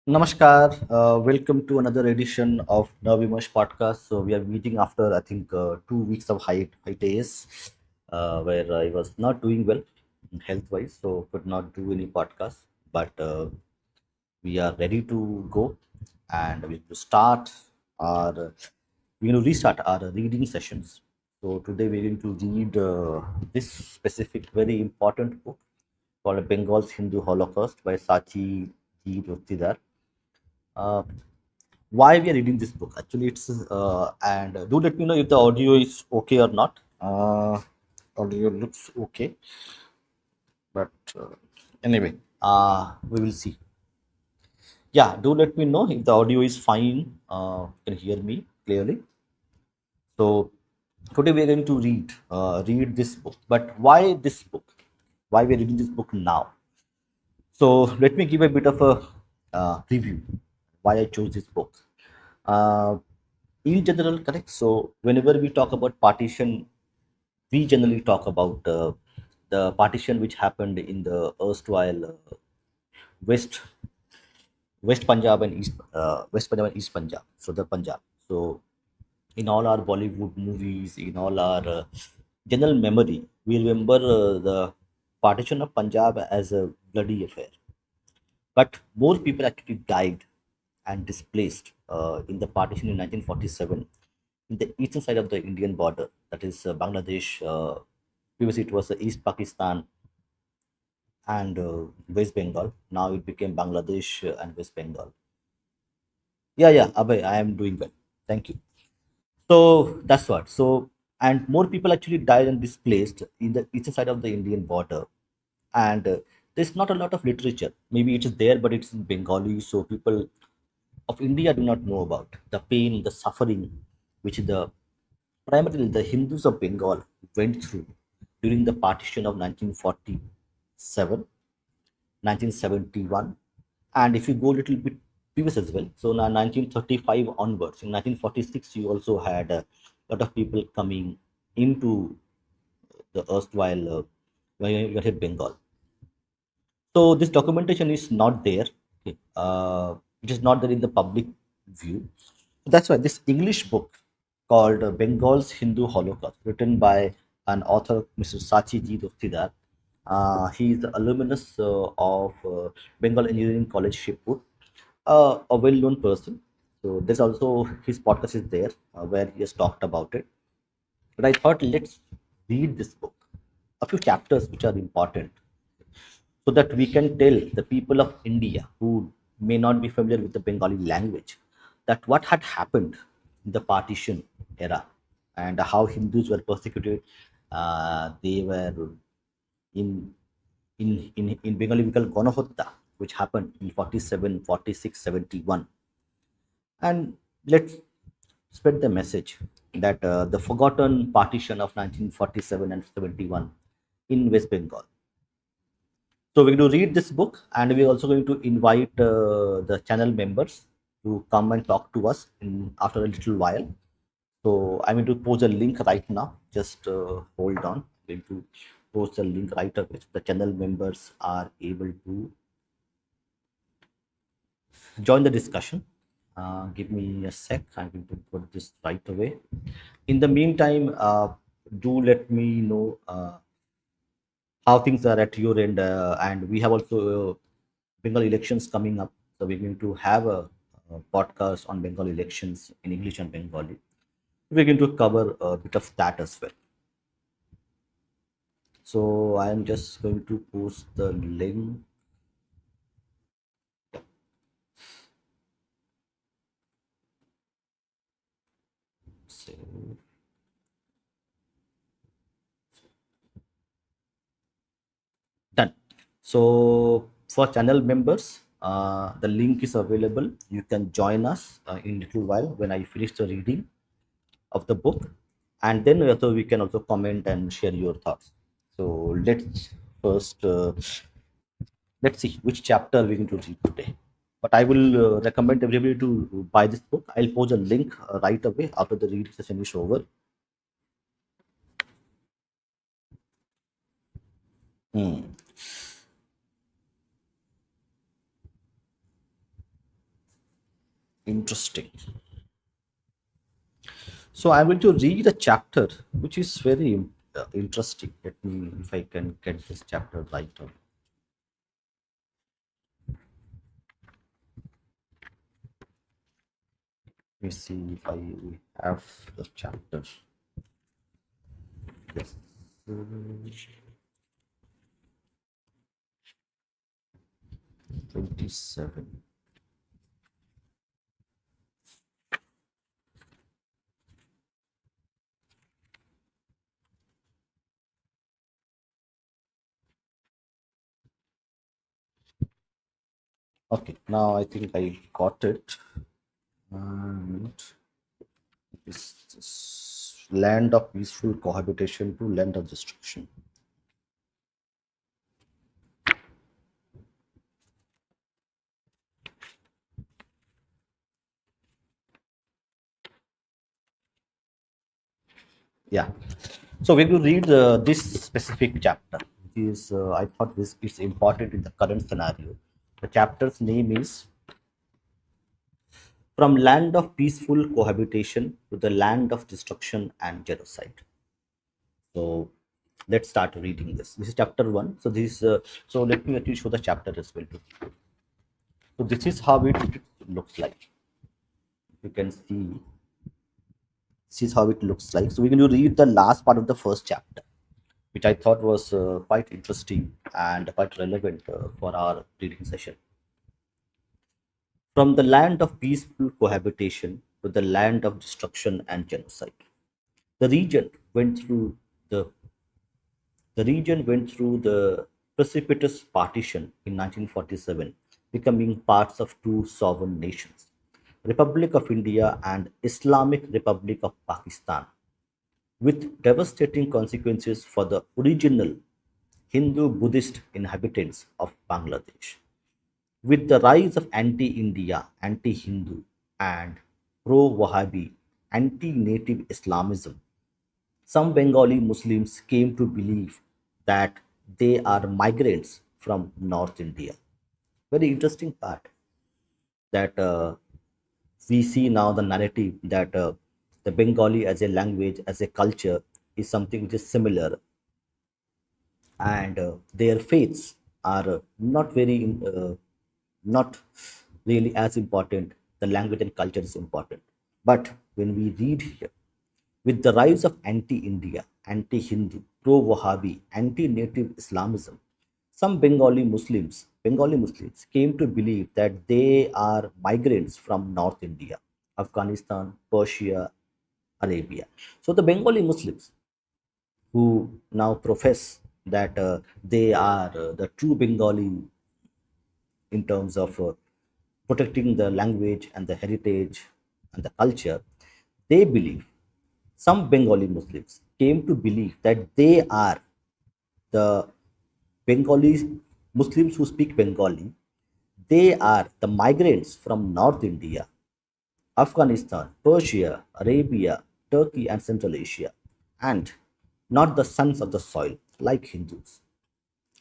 Namaskar. Welcome to another edition of Navimash podcast. So we are meeting after I think 2 weeks of hiatus, where I was not doing well health wise, so could not do any podcast. But we are ready to go, and we to start our we're going to restart our reading sessions. So today we're going to read this specific very important book called Bengal's Hindu Holocaust by Sachi Dastidar. Uh, why we are reading this book? Actually, it's and do let me know if the audio is okay or not. Audio looks okay, but anyway, we will see. Yeah, do let me know if the audio is fine. You can hear me clearly. So today we are going to read this book. But why this book? Why we are reading this book now? So let me give a bit of a review why I chose this book. Uh, in general, correct. So whenever we talk about partition, we generally talk about the partition which happened in the erstwhile West West Punjab and East Punjab, so the Punjab. So in all our Bollywood movies, in all our general memory, we remember the partition of Punjab as a bloody affair. But more people actually died and displaced in the partition in 1947 in the eastern side of the Indian border, that is Bangladesh. Previously, it was East Pakistan and West Bengal. Now it became Bangladesh and West Bengal. Yeah, yeah, Abhay, I am doing well. Thank you. So that's what. So, and more people actually died and displaced in the eastern side of the Indian border. And there's not a lot of literature. Maybe it is there, but it's in Bengali. So people of India do not know about the pain, the suffering, which the primarily the Hindus of Bengal went through during the partition of 1947, 1971, and if you go a little bit previous as well, so now 1935 onwards, in 1946 you also had a lot of people coming into the erstwhile United Bengal. So this documentation is not there. Okay. It is not there in the public view. That's why this English book called Bengal's Hindu Holocaust, written by an author, Mr. Sachi Dastidar. He is the alumnus of Bengal Engineering College, Shibpur, a well-known person. So there's also his podcast is there where he has talked about it. But I thought let's read this book, a few chapters which are important, so that we can tell the people of India who may not be familiar with the Bengali language that what had happened in the partition era and how Hindus were persecuted. They were in Bengali we call Gonohotta, which happened in 47, 46, 71. And let's spread the message that the forgotten partition of 1947 and 71 in West Bengal. So we're going to read this book, and we're also going to invite the channel members to come and talk to us in after a little while. So I'm going to post a link right now. Just hold on. I'm going to post a link right away. So the channel members are able to join the discussion. Give me a sec. I'm going to put this right away. In the meantime, do let me know how things are at your end, and we have also Bengal elections coming up, so we're going to have a podcast on Bengal elections in English and Bengali. We're going to cover a bit of that as well. So I am just going to post the link. So, done. So for channel members, the link is available. You can join us in little while when I finish the reading of the book, and then also we can also comment and share your thoughts. So first let's see which chapter we're going to read today. But I will recommend everybody to buy this book. I'll post a link right away after the reading session is over. Hmm. interesting. So I'm going to read a chapter which is very interesting. Let me, if I can get this chapter right. Let me see if I have the chapter. Yes. 27. Okay, now I think I got it. And this land of peaceful cohabitation to land of destruction. Yeah. So when you read this specific chapter, is I thought this is important in the current scenario. The chapter's name is From Land of Peaceful Cohabitation to the Land of Destruction and Genocide. So let's start reading this. This is chapter one. So this so let me actually show the chapter as well too. So this is how it looks like. You can see this is how it looks like. So we're going to read the last part of the first chapter, which I thought was quite interesting and quite relevant for our reading session. From the land of peaceful cohabitation to the land of destruction and genocide. The region went through the the region went through the precipitous partition in 1947, becoming parts of two sovereign nations, Republic of India and Islamic Republic of Pakistan, with devastating consequences for the original Hindu Buddhist inhabitants of Bangladesh. With the rise of anti India, anti Hindu, and pro Wahhabi, anti native Islamism, some Bengali Muslims came to believe that they are migrants from North India. Very interesting part that we see now the narrative that the Bengali as a language, as a culture, is something which is similar, and their faiths are not really as important. The language and culture is important, but when we read here, with the rise of anti-India, anti-Hindu, pro-Wahhabi, anti-native Islamism, some Bengali Muslims came to believe that they are migrants from North India, Afghanistan, Persia, Arabia. So the Bengali Muslims who now profess that they are the true Bengali in terms of protecting the language and the heritage and the culture, they believe, some Bengali Muslims came to believe that they are the Bengali Muslims who speak Bengali, they are the migrants from North India, Afghanistan, Persia, Arabia, Turkey, and Central Asia, and not the sons of the soil like Hindus.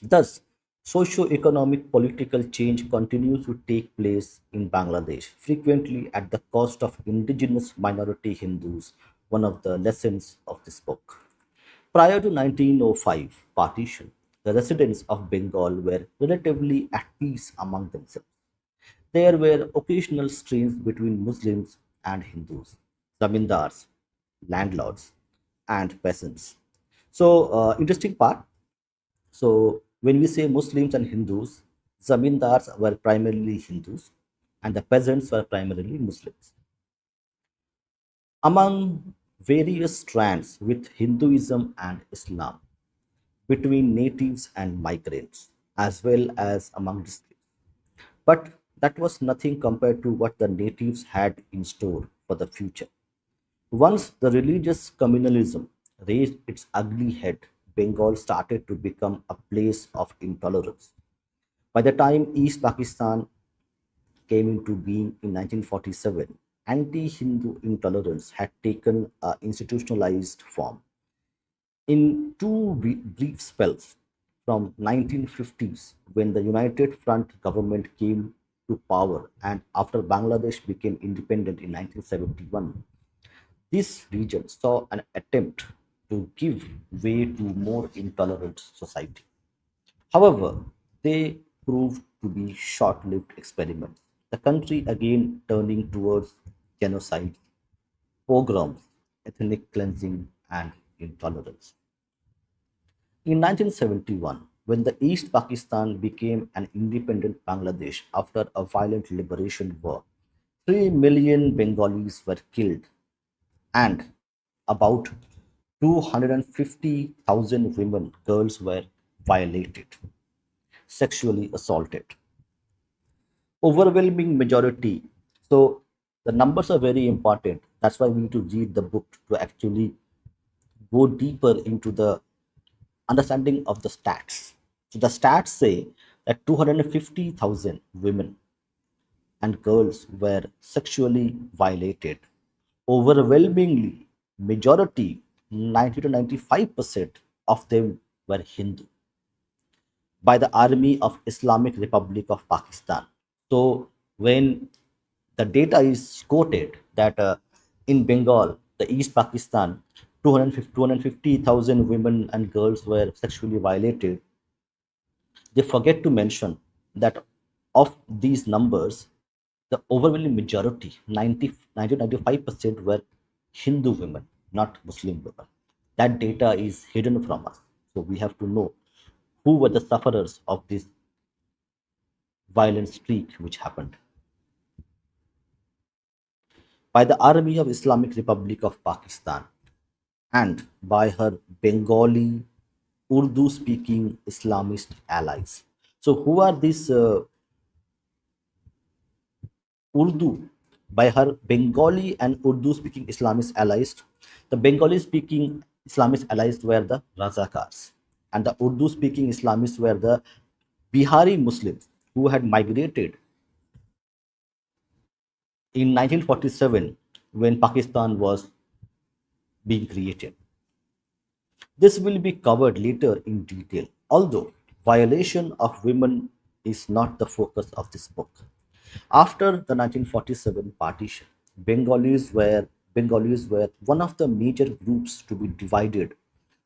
Thus, socio-economic political change continues to take place in Bangladesh, frequently at the cost of indigenous minority Hindus, one of the lessons of this book. Prior to 1905 partition, the residents of Bengal were relatively at peace among themselves. There were occasional strains between Muslims and Hindus, zamindars, landlords, and peasants. So, interesting part. So, when we say Muslims and Hindus, zamindars were primarily Hindus, and the peasants were primarily Muslims. Among various strands with Hinduism and Islam, between natives and migrants, as well as among the slaves. But that was nothing compared to what the natives had in store for the future. Once the religious communalism raised its ugly head, Bengal started to become a place of intolerance. By the time East Pakistan came into being in 1947, anti Hindu intolerance had taken a institutionalized form. In two brief spells from 1950s, when the United Front government came to power and after Bangladesh became independent in 1971, this region saw an attempt to give way to more intolerant society. However, they proved to be short-lived experiments. The country again turning towards genocide, pogroms, ethnic cleansing, and intolerance. In 1971, when the East Pakistan became an independent Bangladesh after a violent liberation war, 3 million Bengalis were killed and about 250,000 women, girls were violated, sexually assaulted. Overwhelming majority. So the numbers are very important. That's why we need to read the book to actually go deeper into the understanding of the stats. So the stats say that 250,000 women and girls were sexually violated. Overwhelmingly, majority, 90 to 95% of them were Hindu by the Army of Islamic Republic of Pakistan. So when the data is quoted that in Bengal, the East Pakistan, 250,000 women and girls were sexually violated, they forget to mention that of these numbers, the overwhelming majority, 95%, were Hindu women, not Muslim women. That data is hidden from us. So we have to know who were the sufferers of this violent streak which happened. By the Army of Islamic Republic of Pakistan and by her Bengali, Urdu speaking Islamist allies. So, who are these Urdu? By her Bengali and Urdu speaking Islamist allies. The Bengali speaking Islamist allies were the Razakars, and the Urdu speaking Islamists were the Bihari Muslims who had migrated in 1947 when Pakistan was being created. This will be covered later in detail, although violation of women is not the focus of this book. After the 1947 partition, Bengalis were one of the major groups to be divided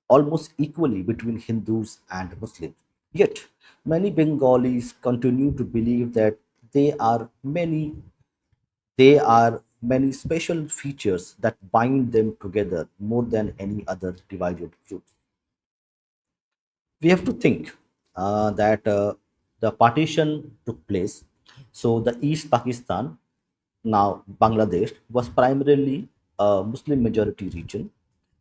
almost equally between Hindus and Muslims. Yet, many Bengalis continue to believe that they are many they are many special features that bind them together more than any other divided group. We have to think that the partition took place. So the East Pakistan, now Bangladesh, was primarily a Muslim majority region,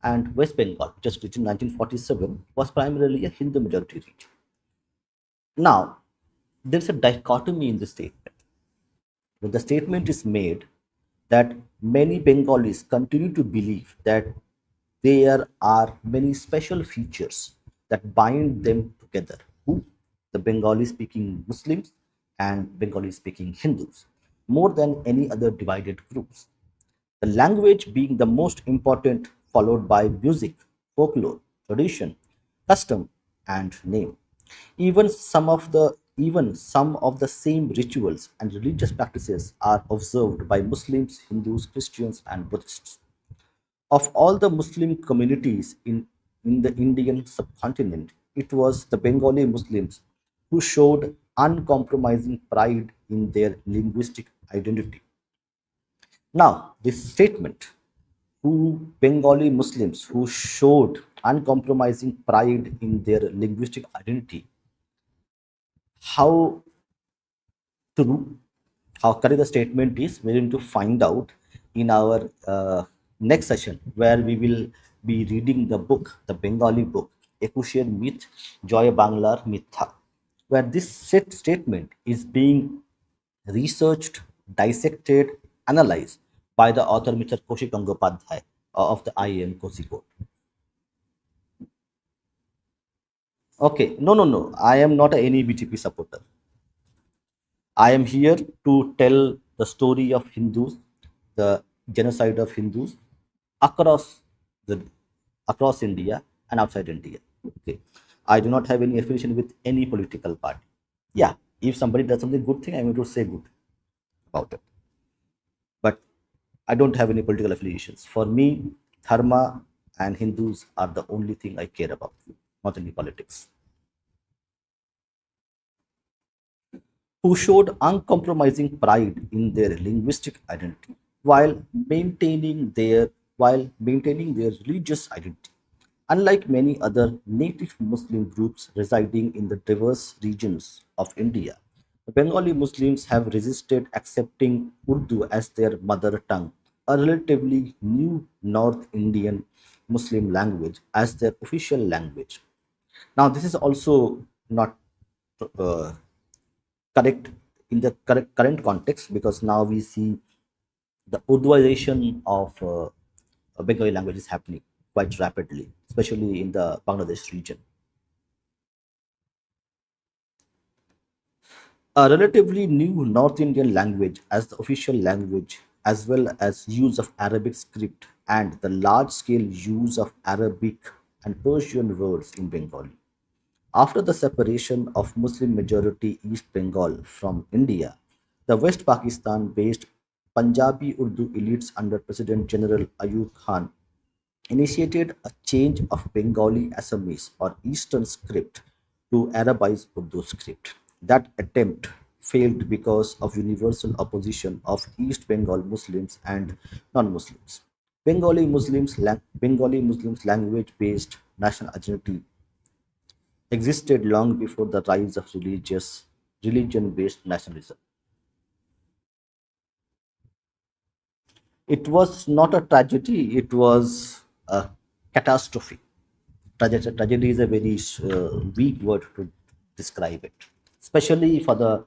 and West Bengal, just in 1947, was primarily a Hindu majority region. Now, there's a dichotomy in the statement. When the statement is made that many Bengalis continue to believe that there are many special features that bind them together. Who? The Bengali speaking Muslims and Bengali speaking Hindus, more than any other divided groups. The language being the most important, followed by music, folklore, tradition, custom, and name. Even some of the same rituals and religious practices are observed by Muslims, Hindus, Christians, and Buddhists. Of all the Muslim communities in the Indian subcontinent, it was the Bengali Muslims who showed uncompromising pride in their linguistic identity. Now, this statement, who Bengali Muslims who showed uncompromising pride in their linguistic identity, how true, how correct the statement is, we're going to find out in our next session where we will be reading the book, the Bengali book, Ekusher Myth, Joy Banglar Mitha, where this statement is being researched, dissected, analyzed by the author Mr. Kaushik Gangopadhyay of the IAM Kozhikode. Okay, no, no, no. I am not any BJP supporter. I am here to tell the story of Hindus, the genocide of Hindus across the across India and outside India. Okay, I do not have any affiliation with any political party. Yeah, If somebody does something good thing, I'm going to say good about it. But I don't have any political affiliations. For me, dharma and Hindus are the only thing I care about, not any politics. Who showed uncompromising pride in their linguistic identity while maintaining their while maintaining their religious identity. Unlike many other native Muslim groups residing in the diverse regions of India, the Bengali Muslims have resisted accepting Urdu as their mother tongue, a relatively new North Indian Muslim language, as their official language. Now, this is also not uh, correct in the current context, because now we see the Urduization of Bengali language is happening quite rapidly, especially in the Bangladesh region. A relatively new North Indian language as the official language, as well as use of Arabic script and the large scale use of Arabic and Persian words in Bengali. After the separation of Muslim majority East Bengal from India, the West Pakistan based Punjabi Urdu elites under President General Ayub Khan initiated a change of Bengali Assamese or Eastern script to Arabize Urdu script. That attempt failed because of universal opposition of East Bengal Muslims and non-Muslims. Bengali Muslims language-based national identity existed long before the rise of religion-based nationalism. It was not a tragedy, it was a catastrophe. Tragedy is a very weak word to describe it, especially for the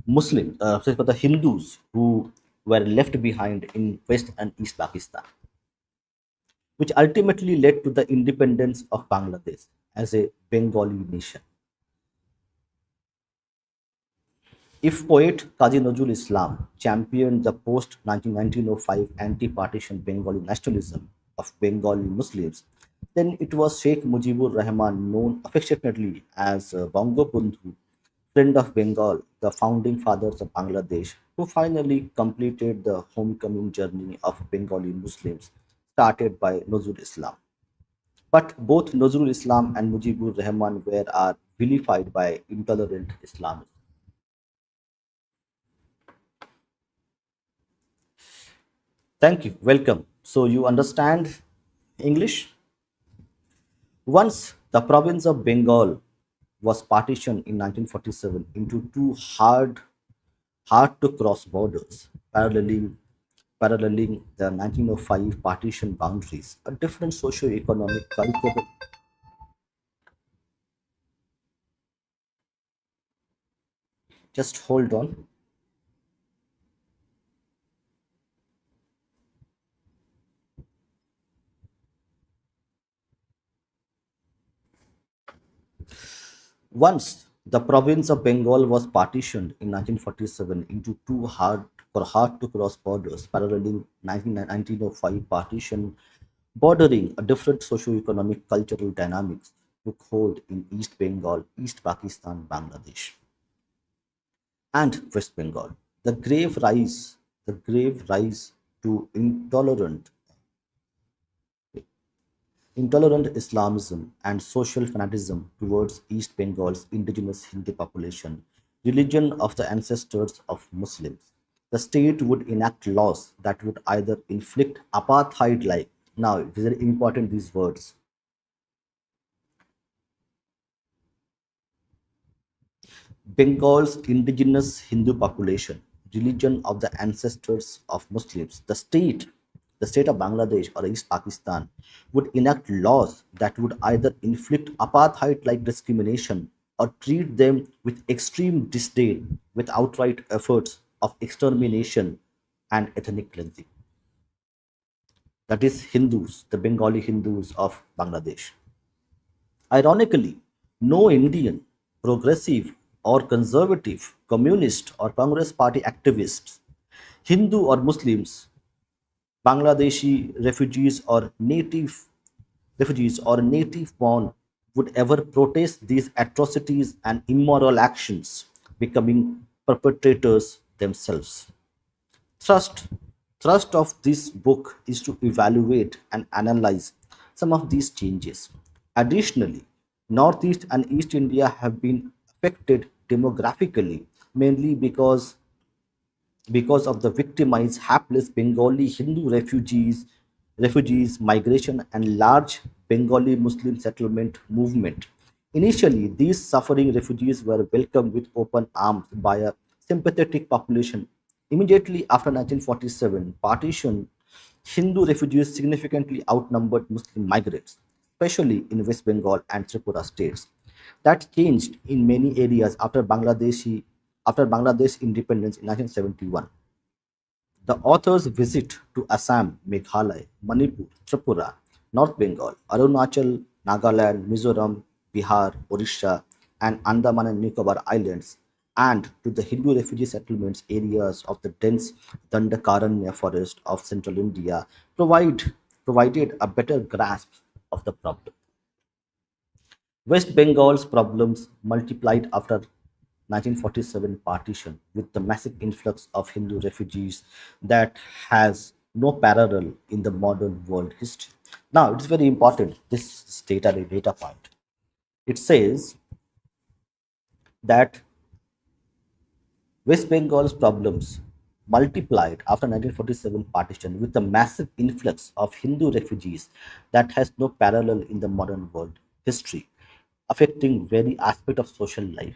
Muslims, especially for the Hindus who were left behind in West and East Pakistan, which ultimately led to the independence of Bangladesh as a Bengali nation. If poet Kazi Nazrul Islam championed the post 1905 anti partition Bengali nationalism of Bengali Muslims, then it was Sheikh Mujibur Rahman, known affectionately as Bangabandhu, friend of Bengal, the founding fathers of Bangladesh, who finally completed the homecoming journey of Bengali Muslims started by Nazrul Islam. But both Nazrul Islam and Mujibur Rahman are vilified by intolerant Islamists. Thank you. Welcome. So you understand English? Once the province of Bengal was partitioned in 1947 into two hard to cross borders, paralleling the 1905 partition boundaries. A different socio-economic, cultural. Just hold on. Once the province of Bengal was partitioned in 1947 into two hard to cross borders, paralleling 1905 partition, bordering a different socio-economic cultural dynamics took hold in East Bengal, East Pakistan, Bangladesh, and West Bengal. The grave rise to intolerant Islamism and social fanatism towards East Bengal's indigenous Hindu population, religion of the ancestors of Muslims. The state would enact laws that would either inflict apartheid like, now, very important these words, Bengal's indigenous Hindu population, religion of the ancestors of Muslims, the state of Bangladesh or East Pakistan, would enact laws that would either inflict apartheid like discrimination or treat them with extreme disdain with outright efforts of extermination and ethnic cleansing. That is Hindus, the Bengali Hindus of Bangladesh. Ironically, no Indian, progressive or conservative, communist or Congress party activists, Hindu or Muslims, Bangladeshi refugees or native born would ever protest these atrocities and immoral actions. becoming perpetrators themselves. Thrust, thrust of this book is to evaluate and analyze some of these changes. Additionally, Northeast and East India have been affected demographically, mainly because of the victimized hapless Bengali Hindu refugees migration and large Bengali Muslim settlement movement. Initially, these suffering refugees were welcomed with open arms by a sympathetic population. Immediately after 1947 partition, Hindu refugees significantly outnumbered Muslim migrants, especially in West Bengal and Tripura states. That changed in many areas after Bangladesh independence in 1971. The author's visit to Assam, Meghalaya, Manipur, Tripura, North Bengal, Arunachal, Nagaland, Mizoram, Bihar, Orissa, and Andaman and Nicobar Islands, and to the Hindu refugee settlements areas of the dense Dandakaranya forest of central India provided a better grasp of the problem. West Bengal's problems multiplied after 1947 partition with the massive influx of Hindu refugees that has no parallel in the modern world history. Now, it is very important, this data point. It says that West Bengal's problems multiplied after 1947 partition with a massive influx of Hindu refugees that has no parallel in the modern world history, affecting very aspect of social life.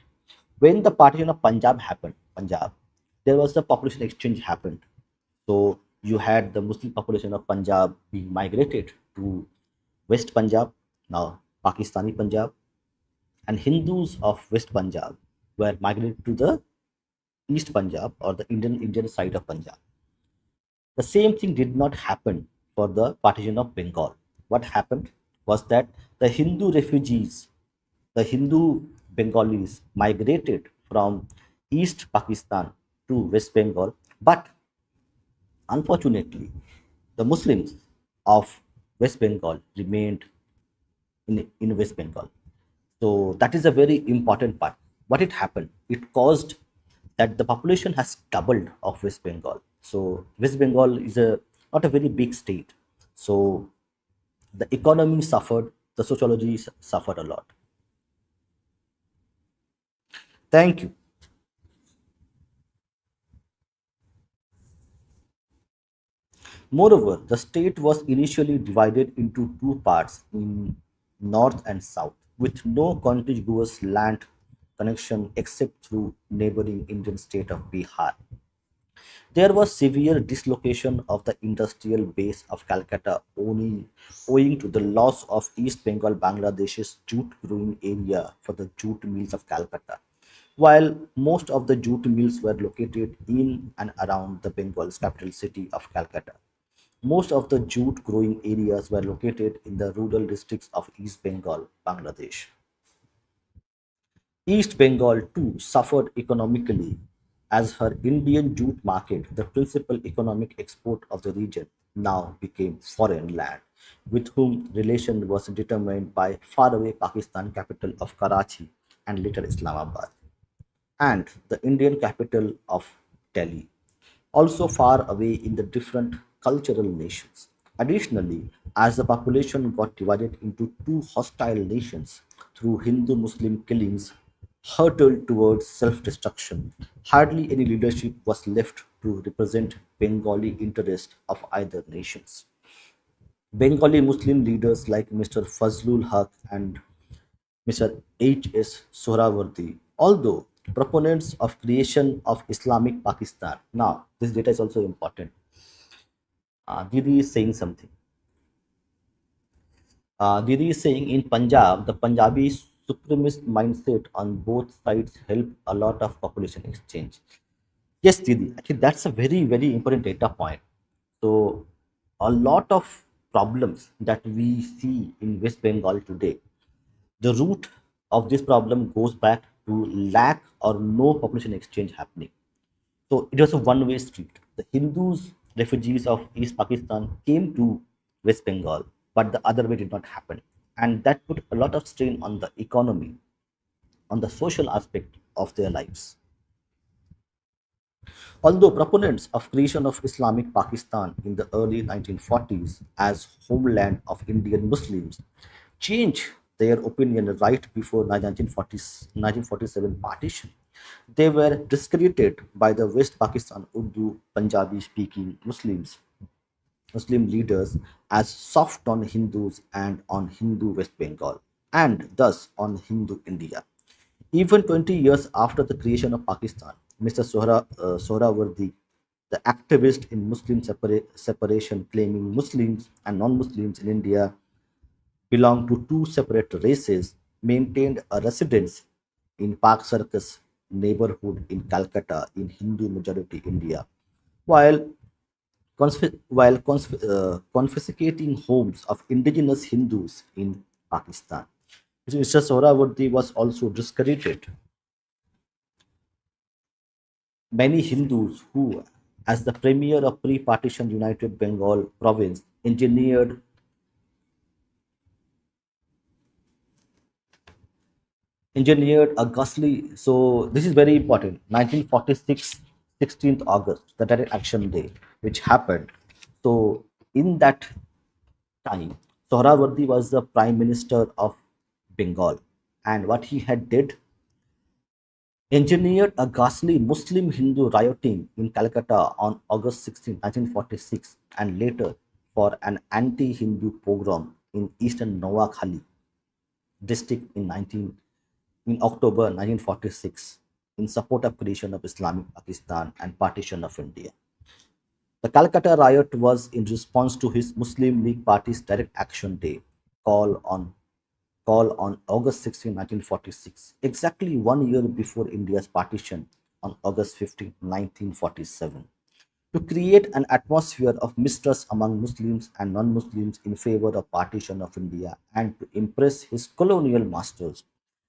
When the partition of Punjab, there was the population exchange happened. So you had the Muslim population of Punjab being migrated to West Punjab, now Pakistani Punjab, and Hindus of West Punjab were migrated to the East Punjab or the Indian side of Punjab. The same thing did not happen for the partition of Bengal. What happened was that the Hindu refugees, the Hindu Bengalis migrated from East Pakistan to West Bengal, but unfortunately, the Muslims of West Bengal remained in West Bengal. So that is a very important part. What it happened? It caused that the population has doubled of West Bengal. So West Bengal is a not a very big state. So the economy suffered, the sociology suffered a lot. Thank you. Moreover, the state was initially divided into two parts in north and south, with no contiguous land connection except through neighboring Indian state of Bihar. There was severe dislocation of the industrial base of Calcutta owing to the loss of East Bengal Bangladesh's jute growing area for the jute mills of Calcutta. While most of the jute mills were located in and around the Bengal's capital city of Calcutta, most of the jute growing areas were located in the rural districts of East Bengal, Bangladesh. East Bengal too suffered economically as her Indian jute market, the principal economic export of the region, now became foreign land, with whom relation was determined by faraway Pakistan capital of Karachi and later Islamabad, and the Indian capital of Delhi, also far away in the different cultural nations. Additionally, as the population got divided into two hostile nations through Hindu Muslim killings, hurtled towards self destruction, hardly any leadership was left to represent Bengali interest of either nations. Bengali Muslim leaders like Mr. Fazlul Haq and Mr. H.S. Sohrawardi, although proponents of creation of Islamic Pakistan. Now, this data is also important. Didi is saying something. Didi is saying in Punjab, the Punjabi supremacist mindset on both sides help a lot of population exchange. Yes, Didi, actually that's a very important data point. So a lot of problems that we see in West Bengal today, the root of this problem goes back to lack or no population exchange happening. So it was a one-way street. The Hindus, refugees of East Pakistan, came to West Bengal, but the other way did not happen. And that put a lot of strain on the economy, on the social aspect of their lives. Although proponents of creation of Islamic Pakistan in the early 1940s as homeland of Indian Muslims changed their opinion right before 1947 partition. They were discredited by the West Pakistan Urdu Punjabi speaking Muslim leaders as soft on Hindus and on Hindu West Bengal, and thus on Hindu India. Even 20 years after the creation of Pakistan, Mr. Sohrawardi, the activist in Muslim separation, claiming Muslims and non Muslims in India belong to two separate races, maintained a residence in Park Circus neighborhood in Calcutta in Hindu majority India, while confiscating homes of indigenous Hindus in Pakistan. Mr. Sohrawardi was also discredited many Hindus who, as the premier of pre-partition United Bengal province, engineered a ghastly. So this is very important. 1946, 16th August, the Direct Action Day, which happened. So in that time, Sohrawardi was the prime minister of Bengal, and what he had did engineered a ghastly Muslim Hindu rioting in Calcutta on August 16, 1946, and later for an anti Hindu pogrom in eastern Noakhali district in October 1946 in support of creation of Islamic Pakistan and partition of India. The Calcutta riot was in response to his Muslim League Party's Direct Action Day call on on August 16, 1946, exactly 1 year before India's partition on August 15, 1947, to create an atmosphere of mistrust among Muslims and non-Muslims in favor of partition of India and to impress his colonial masters.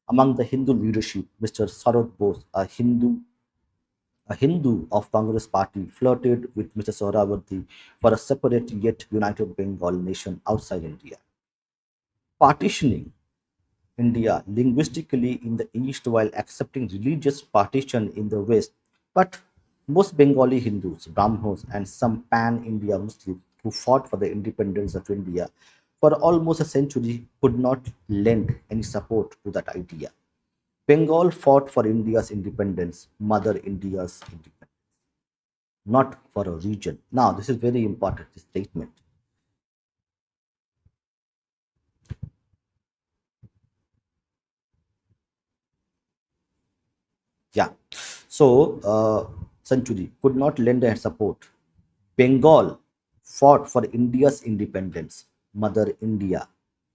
Among the Hindu leadership, Mr. Sarod Bose, a Hindu of Congress party, flirted with Mr. Sohrawardi for a separate yet united Bengal nation outside India. Partitioning India linguistically in the East while accepting religious partition in the West. But most Bengali Hindus, Brahmos, and some pan India Muslims who fought for the independence of India for almost a century could not lend any support to that idea. Bengal fought for India's independence, Mother India's independence, not for a region. Now, this is very important, this statement. Yeah. So, century could not lend their support. Bengal fought for India's independence, Mother India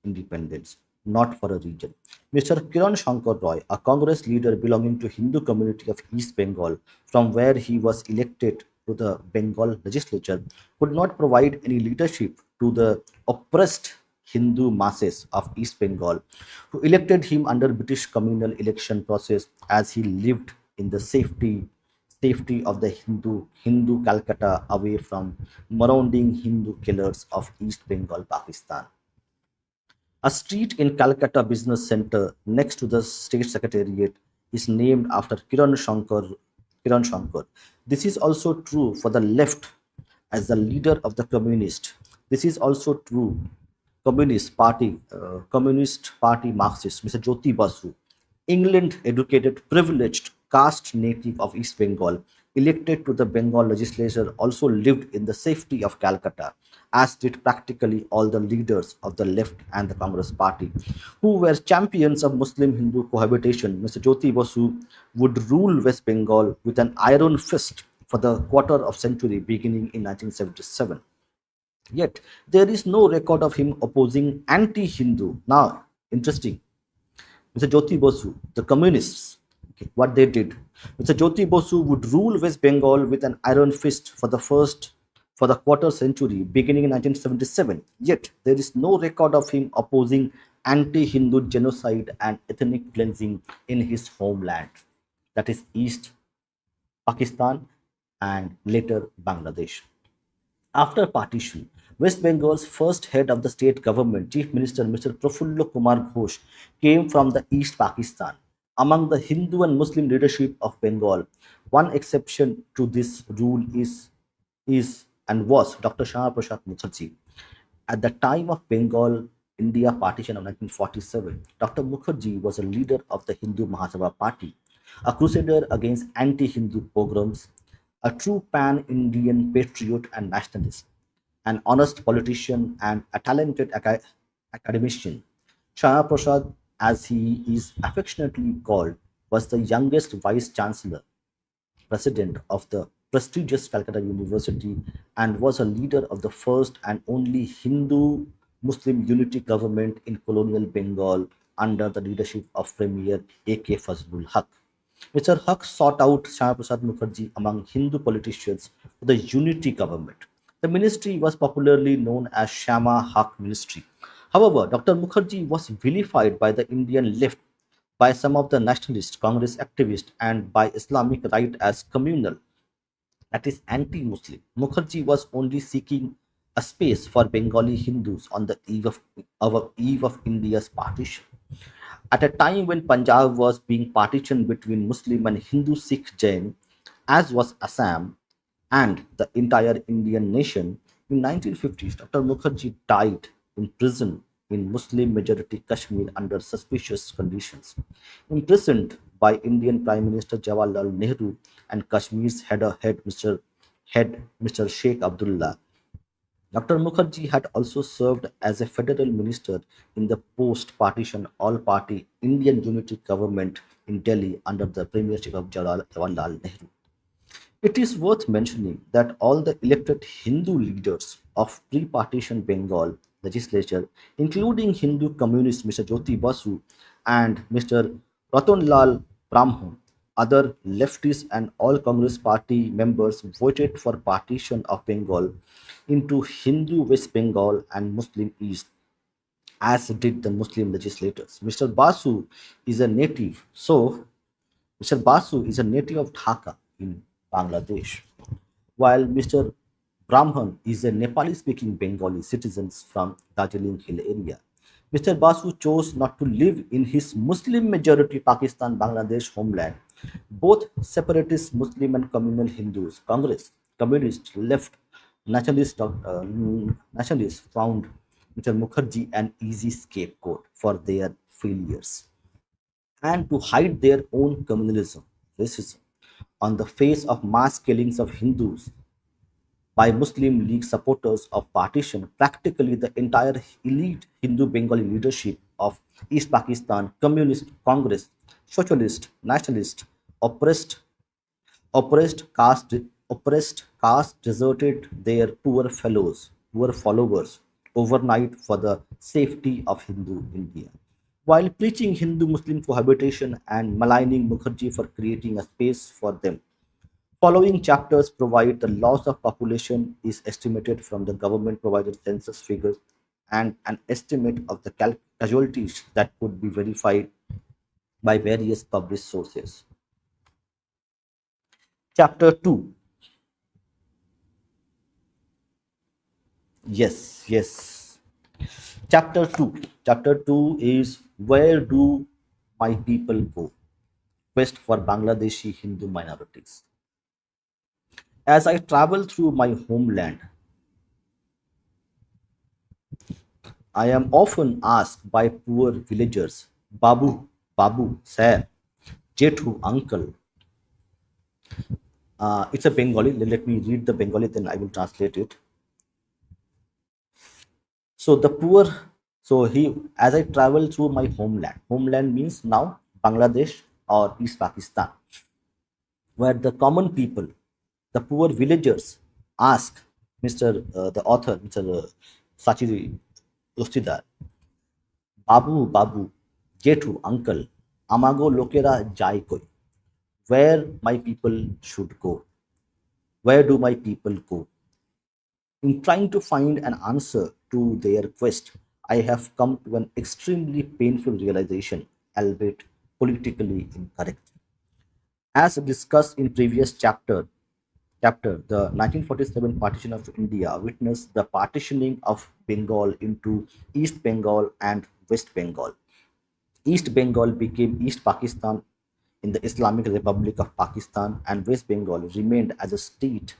independence, not for a region. Mr. Kiran Shankar Roy, a Congress leader belonging to Hindu community of East Bengal, from where he was elected to the Bengal legislature, could not provide any leadership to the oppressed Hindu masses of East Bengal, who elected him under British communal election process as he lived in the safety of the Hindu Calcutta away from marauding Hindu killers of East Bengal, Pakistan. A street in Calcutta Business Center next to the state secretariat is named after Kiran Shankar. This is also true for the left as the leader of the communist. This is also true Communist Party Marxist, Mr. Jyoti Basu, England educated, privileged caste native of East Bengal, elected to the Bengal legislature, also lived in the safety of Calcutta, as did practically all the leaders of the left and the Congress Party, who were champions of Muslim Hindu cohabitation. Mr. Jyoti Basu would rule West Bengal with an iron fist for the quarter of century beginning in 1977. Yet, there is no record of him opposing anti Hindu. Now, interesting. Mr. Jyoti Basu, the communists, okay, what they did. Mr. Jyoti Basu would rule West Bengal with an iron fist for the quarter century, beginning in 1977. Yet there is no record of him opposing anti-Hindu genocide and ethnic cleansing in his homeland, that is East Pakistan and later Bangladesh. After partition, West Bengal's first head of the state government, Chief Minister Mr. Prafulla Kumar Ghosh, came from the East Pakistan. Among the Hindu and Muslim leadership of Bengal, One exception to this rule is and was Dr. Shama Prasad Mukherjee. At the time of Bengal India partition of 1947, Dr. Mukherjee was a leader of the Hindu Mahasabha party, a crusader against anti Hindu pogroms, a true pan Indian patriot and nationalist, an honest politician, and a talented academician. Shama Prasad, as he is affectionately called, was the youngest vice chancellor president of the prestigious Calcutta University and was a leader of the first and only Hindu Muslim unity government in colonial Bengal under the leadership of Premier A.K. Fazlul Haq. Mr. Haq sought out Shama Prasad Mukherjee among Hindu politicians for the unity government. The ministry was popularly known as Shama Haq Ministry. However, Dr. Mukherjee was vilified by the Indian left, by some of the nationalist Congress activists, and by Islamic right as communal, that is anti-Muslim. Mukherjee was only seeking a space for Bengali Hindus on the eve of India's partition. At a time when Punjab was being partitioned between Muslim and Hindu Sikh Jain, as was Assam and the entire Indian nation, in 1950s, Dr. Mukherjee died in prison in Muslim majority Kashmir under suspicious conditions. Imprisoned by Indian Prime Minister Jawaharlal Nehru and Kashmir's Mr. Sheikh Abdullah, Dr. Mukherjee had also served as a federal minister in the post partition all party Indian unity government in Delhi under the premiership of Jawaharlal Nehru. It is worth mentioning that all the elected Hindu leaders of pre partition Bengal legislature, including Hindu communist Mr. Jyoti Basu and Mr. Ratanlal Brahman, other leftists, and all Congress party members voted for partition of Bengal into Hindu West Bengal and Muslim East, as did the Muslim legislators. Mr. Basu is a native of Dhaka in Bangladesh, while Mr. Brahman is a Nepali speaking Bengali citizen from Darjeeling Hill area. Mr. Basu chose not to live in his Muslim majority Pakistan Bangladesh homeland. Both separatist Muslim and communal Hindus, Congress, communist, left, nationalists found Mr. Mukherjee an easy scapegoat for their failures and to hide their own communalism, racism, on the face of mass killings of Hindus by Muslim League supporters of partition. Practically the entire elite Hindu Bengali leadership of East Pakistan, Communist, Congress, Socialist, Nationalist, oppressed, oppressed caste deserted their poor followers overnight for the safety of Hindu India. While preaching Hindu Muslim cohabitation and maligning Mukherjee for creating a space for them, following chapters provide the loss of population is estimated from the government provided census figures and an estimate of the casualties that could be verified by various published sources. Chapter 2. Yes, yes. Chapter 2. Chapter 2 is Where Do My People Go? Quest for Bangladeshi Hindu minorities. As I travel through my homeland, I am often asked by poor villagers, Babu, Babu, Sir, Jethu, Uncle. It's a Bengali. Let me read the Bengali, then I will translate it. So the poor, so he, as I travel through my homeland means now Bangladesh or East Pakistan, where the common people, the poor villagers, ask the author, Mr. Sachi Dastidar, Babu, Babu, Jethu, Uncle, Amago Lokera Jai Koi, where my people should go. Where do my people go? In trying to find an answer to their quest, I have come to an extremely painful realization, albeit politically incorrect. As discussed in previous chapter, the 1947 partition of India witnessed the partitioning of Bengal into East Bengal and West Bengal. East Bengal became East Pakistan in the Islamic Republic of Pakistan and West Bengal remained as a state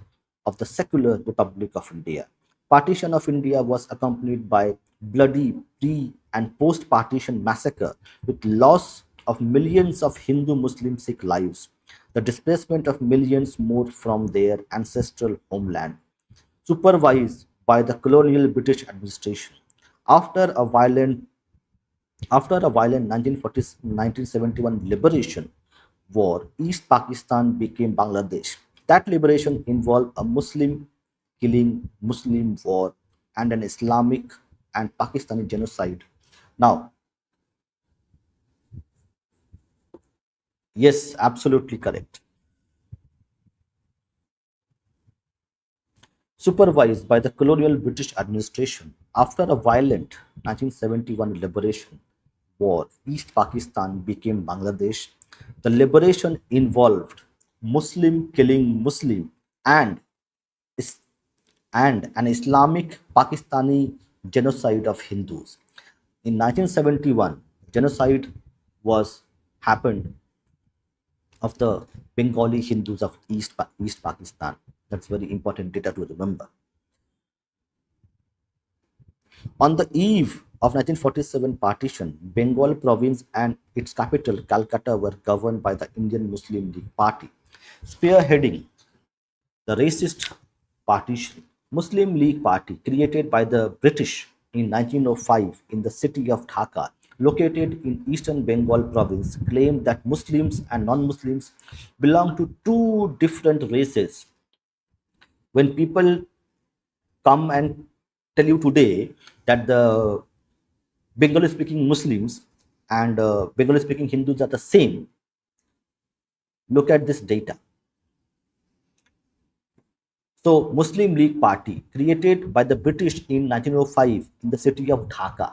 of the secular Republic of India. Partition of India was accompanied by bloody pre and post partition massacre with loss of millions of Hindu Muslim Sikh lives, the displacement of millions more from their ancestral homeland, supervised by the colonial British administration. After a violent after a violent 1971 liberation war, East Pakistan became Bangladesh. That liberation involved a Muslim killing Muslim war and an Islamic and Pakistani genocide. Now, yes, absolutely correct. Supervised by the colonial British administration. After a violent 1971 liberation war, East Pakistan became Bangladesh. The liberation involved Muslim killing Muslim and, and an Islamic Pakistani genocide of Hindus. In 1971, genocide was happened of the Bengali Hindus of East Pakistan. That's very important data to remember. On the eve of 1947 partition, Bengal province and its capital, Calcutta, were governed by the Indian Muslim League Party, spearheading the racist Partition Muslim League Party, created by the British in 1905 in the city of Dhaka, located in eastern Bengal province, claimed that Muslims and non-Muslims belong to two different races. When people come and tell you today that the Bengali speaking Muslims and Bengali speaking Hindus are the same, look at this data. So, Muslim League Party, created by the British in 1905 in the city of Dhaka.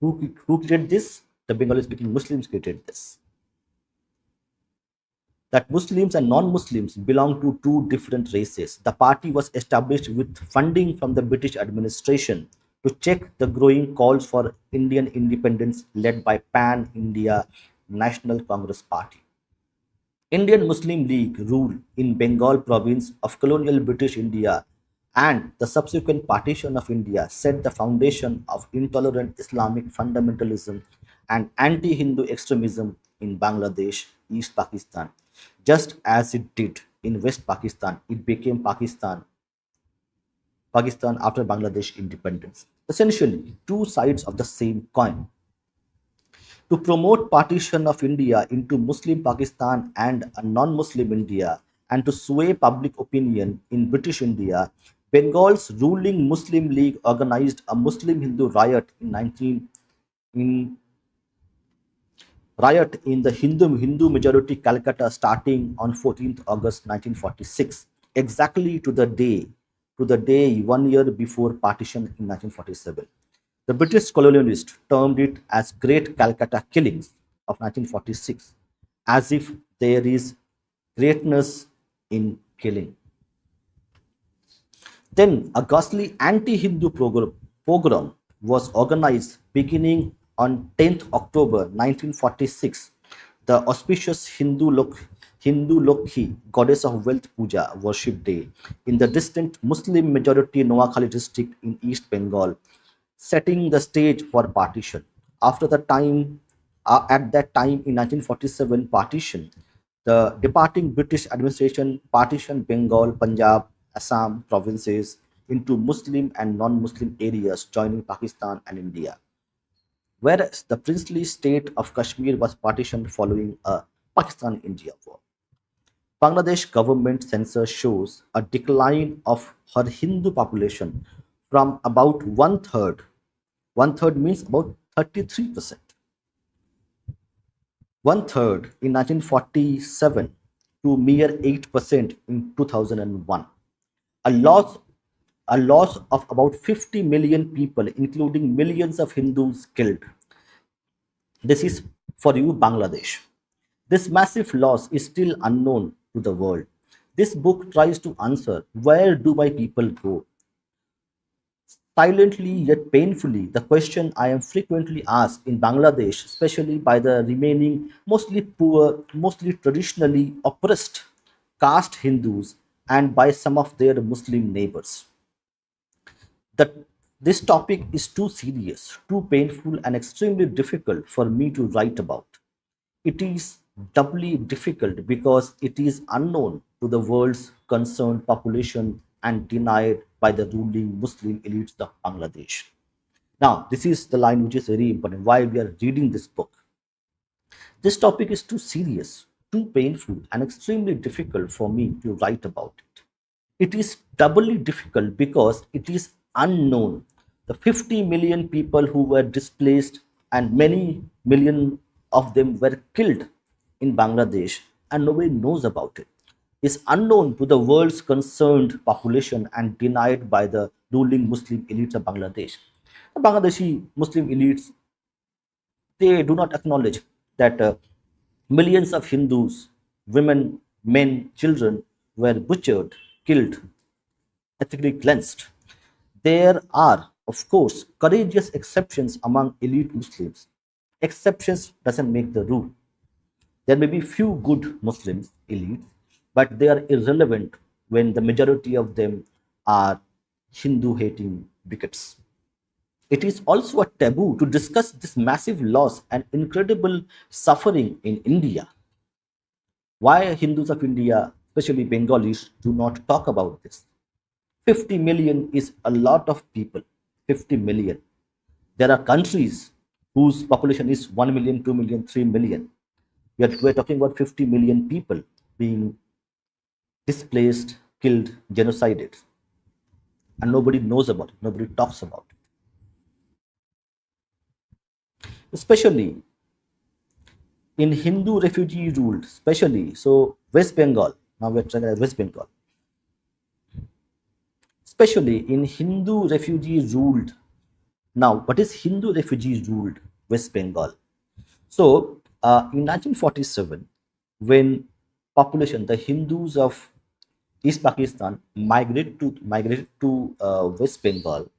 Who created this? The Bengali speaking Muslims created this. That Muslims and non-Muslims belong to two different races. The party was established with funding from the British administration to check the growing calls for Indian independence led by Pan India National Congress Party. Indian Muslim League rule in Bengal province of colonial British India and the subsequent partition of India set the foundation of intolerant Islamic fundamentalism and anti-Hindu extremism in Bangladesh, East Pakistan. Just as it did in West Pakistan, it became Pakistan after Bangladesh independence. Essentially, two sides of the same coin. To promote partition of India into Muslim Pakistan and a non-Muslim India, and to sway public opinion in British India, Bengal's ruling Muslim League organized a Muslim Hindu in riot in the Hindu majority Calcutta starting on 14th August 1946, exactly to the day 1 year before partition in 1947. The British colonialists termed it as Great Calcutta Killings of 1946, as if there is greatness in killing. Then a ghastly anti-Hindu pogrom was organized beginning on 10th October 1946. The auspicious Hindu Lokhi, goddess of wealth puja worship day, in the distant Muslim majority Noakhali district in East Bengal, setting the stage for partition. At that time in 1947 partition, the departing British administration partitioned Bengal, Punjab, Assam provinces into Muslim and non-Muslim areas joining Pakistan and India, whereas the princely state of Kashmir was partitioned following a Pakistan-India war. Bangladesh government census shows a decline of her Hindu population from about one third means about 33%, one third in 1947 to mere 8% in 2001. A loss, a loss of about 50 million people, including millions of Hindus killed. This is for you, Bangladesh. This massive loss is still unknown to the world. This book tries to answer, where do my people go? Silently yet painfully, the question I am frequently asked in Bangladesh, especially by the remaining mostly poor, mostly traditionally oppressed caste Hindus and by some of their Muslim neighbors, that this topic is too serious, too painful, and extremely difficult for me to write about. It is doubly difficult because it is unknown to the world's concerned population and denied by the ruling Muslim elites of Bangladesh. Now, this is the line which is very important why we are reading this book. This topic is too serious, too painful, and extremely difficult for me to write about it. It is doubly difficult because it is unknown. The 50 million people who were displaced and many million of them were killed in Bangladesh and nobody knows about it is unknown to the world's concerned population and denied by the ruling Muslim elites of Bangladesh. The Bangladeshi Muslim elites, they do not acknowledge that millions of Hindus, women, men, children were butchered, killed, ethically cleansed. There are, of course, courageous exceptions among elite Muslims. Exceptions doesn't make the rule. There may be few good Muslims, elite, but they are irrelevant when the majority of them are Hindu hating bigots. It is also a taboo to discuss this massive loss and incredible suffering in India. Why Hindus of India, especially Bengalis, do not talk about this? 50 million is a lot of people. 50 million. There are countries whose population is 1 million, 2 million, 3 million. We're talking about 50 million people being displaced, killed, genocided. And nobody knows about it, nobody talks about it. Especially in Hindu refugee ruled, especially so West Bengal. Now we're talking about West Bengal. Especially in Hindu refugee ruled. Now, what is Hindu refugee ruled West Bengal? So, in 1947, when population, the Hindus of East Pakistan migrated to West Bengal,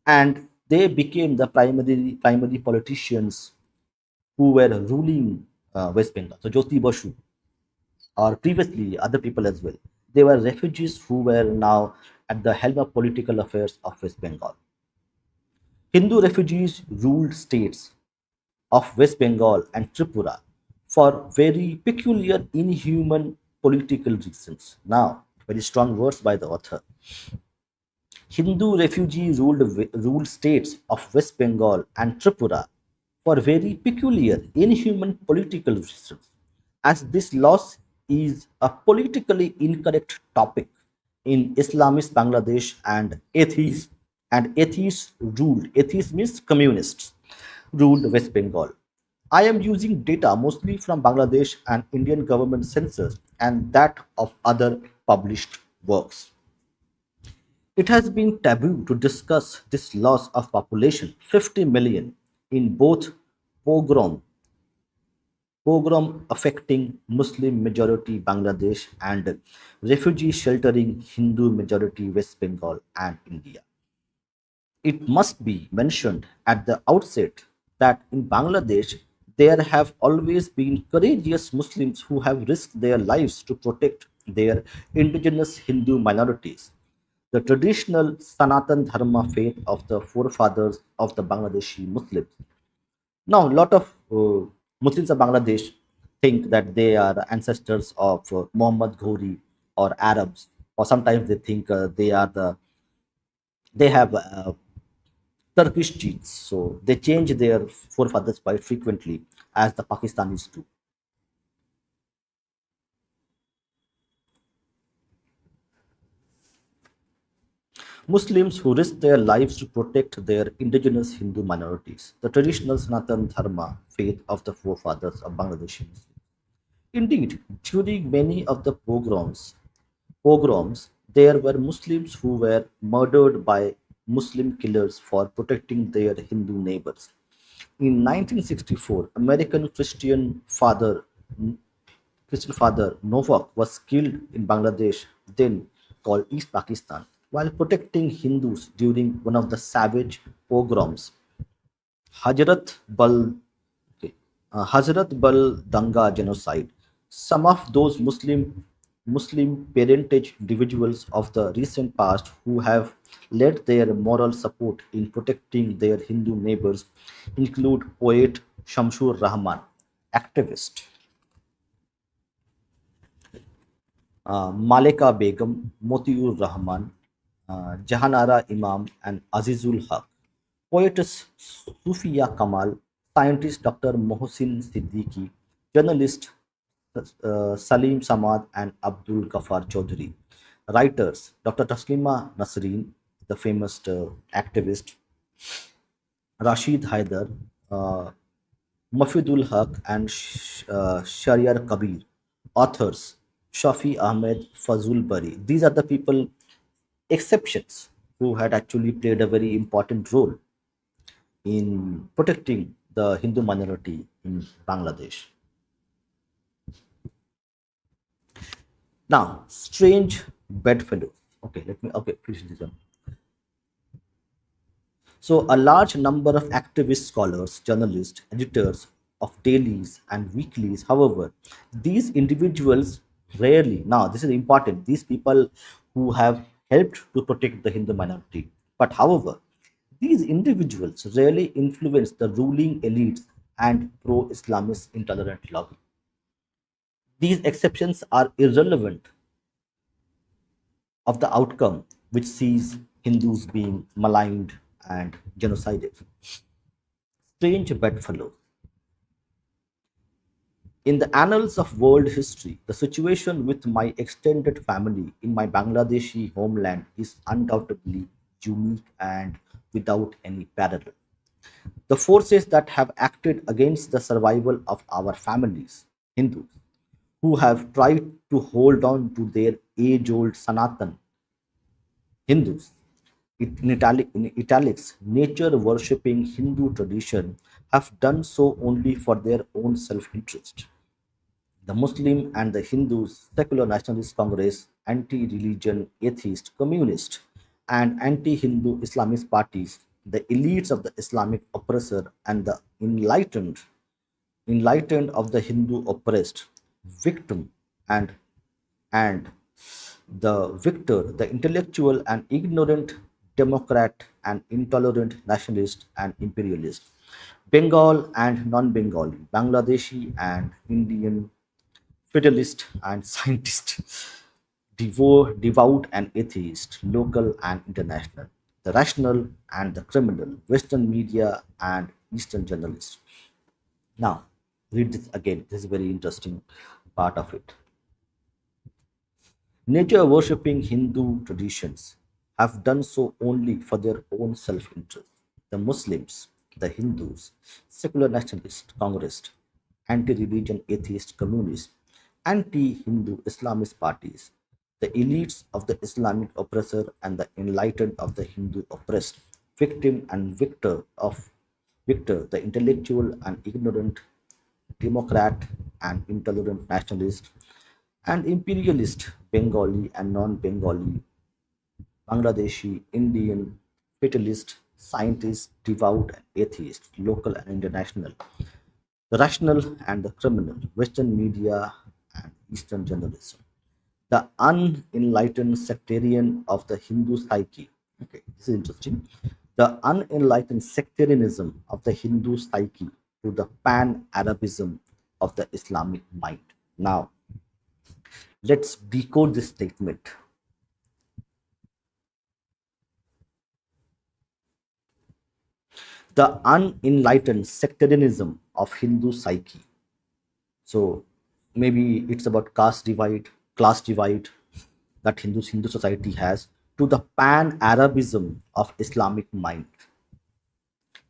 and they became the primary politicians who were ruling West Bengal. So, Jyoti Basu, or previously other people as well, they were refugees who were now at the helm of political affairs of West Bengal. Hindu refugees ruled states of West Bengal and Tripura for very peculiar, inhuman political reasons. Now, very strong words by the author. Hindu refugee ruled states of West Bengal and Tripura for very peculiar, inhuman political reasons, as this loss is a politically incorrect topic in Islamist Bangladesh atheist means communists ruled West Bengal. I am using data mostly from Bangladesh and Indian government census and that of other published works. It has been taboo to discuss this loss of population, 50 million, in both pogrom, pogrom affecting Muslim majority Bangladesh and refugee sheltering Hindu majority West Bengal and India. It must be mentioned at the outset that in Bangladesh there have always been courageous Muslims who have risked their lives to protect their indigenous Hindu minorities. The traditional Sanatan Dharma faith of the forefathers of the Bangladeshi Muslims. Now, a lot of Muslims of Bangladesh think that they are ancestors of Muhammad Ghori or Arabs, or sometimes they think they have Turkish genes, so they change their forefathers quite frequently, as the Pakistanis do. Muslims who risk their lives to protect their indigenous Hindu minorities, the traditional Sanatan Dharma faith of the forefathers of Bangladeshi Muslims. Indeed, during many of the pogroms, there were Muslims who were murdered by Muslim killers for protecting their Hindu neighbors. In 1964, American Christian father Novak was killed in Bangladesh, then called East Pakistan, while protecting Hindus during one of the savage pogroms, Hazrat Bal, okay, Hazrat Bal Danga genocide. Some of those Muslim parentage individuals of the recent past who have led their moral support in protecting their Hindu neighbors include poet Shamsur Rahman, activist Malika Begum, Motiur Rahman, Jahanara Imam, and Azizul Haq. Poetess Sufia Kamal, scientist Dr. Mohsin Siddiqui, journalist Salim Samad and Abdul Ghaffar Chaudhry. Writers Dr. Taslima Nasreen, the famous activist, Rashid Haider, uh, Mafidul Haq, and Shariar Kabir. Authors Shafi Ahmed, Fazul Bari. These are the people, exceptions, who had actually played a very important role in protecting the Hindu minority in Bangladesh. Now, strange bedfellows. Okay, finish this one. So, a large number of activist scholars, journalists, editors of dailies and weeklies, however, these individuals rarely, now this is important, these people who have helped to protect the Hindu minority, but however, these individuals rarely influence the ruling elites and pro Islamist intolerant lobby. These exceptions are irrelevant of the outcome, which sees Hindus being maligned and genocided. Strange bedfellows. In the annals of world history, the situation with my extended family in my Bangladeshi homeland is undoubtedly unique and without any parallel. The forces that have acted against the survival of our families, Hindus, who have tried to hold on to their age old Sanatan Hindus, in italics, nature worshipping Hindu tradition, have done so only for their own self interest. The Muslim and the Hindus, secular nationalist Congress, anti religion, atheist, communist, and anti Hindu Islamist parties, the elites of the Islamic oppressor, and the enlightened of the Hindu oppressed, victim and and the victor, the intellectual and ignorant democrat and intolerant nationalist and imperialist, Bengal and non-Bengali, Bangladeshi and Indian, fidelist and scientist, devout and atheist, local and international, the rational and the criminal, Western media and Eastern journalists. Now, read this again. This is a very interesting part of it. Nature worshipping Hindu traditions have done so only for their own self interest. The Muslims, the Hindus, secular nationalists, Congress, anti religion, atheist, communists, anti Hindu Islamist parties, the elites of the Islamic oppressor and the enlightened of the Hindu oppressed, victim and victor, the intellectual and ignorant democrat and intolerant nationalist and imperialist, Bengali and non Bengali, Bangladeshi, Indian, fatalist, scientist, devout and atheist, local and international, the rational and the criminal, Western media and Eastern journalism, the unenlightened sectarian of the Hindu psyche. Okay, this is interesting. The unenlightened sectarianism of the Hindu psyche to the pan Arabism of the Islamic mind. Now, let's decode this statement. The unenlightened sectarianism of Hindu psyche. So maybe it's about caste divide, class divide that Hindu society has, to the pan Arabism of Islamic mind.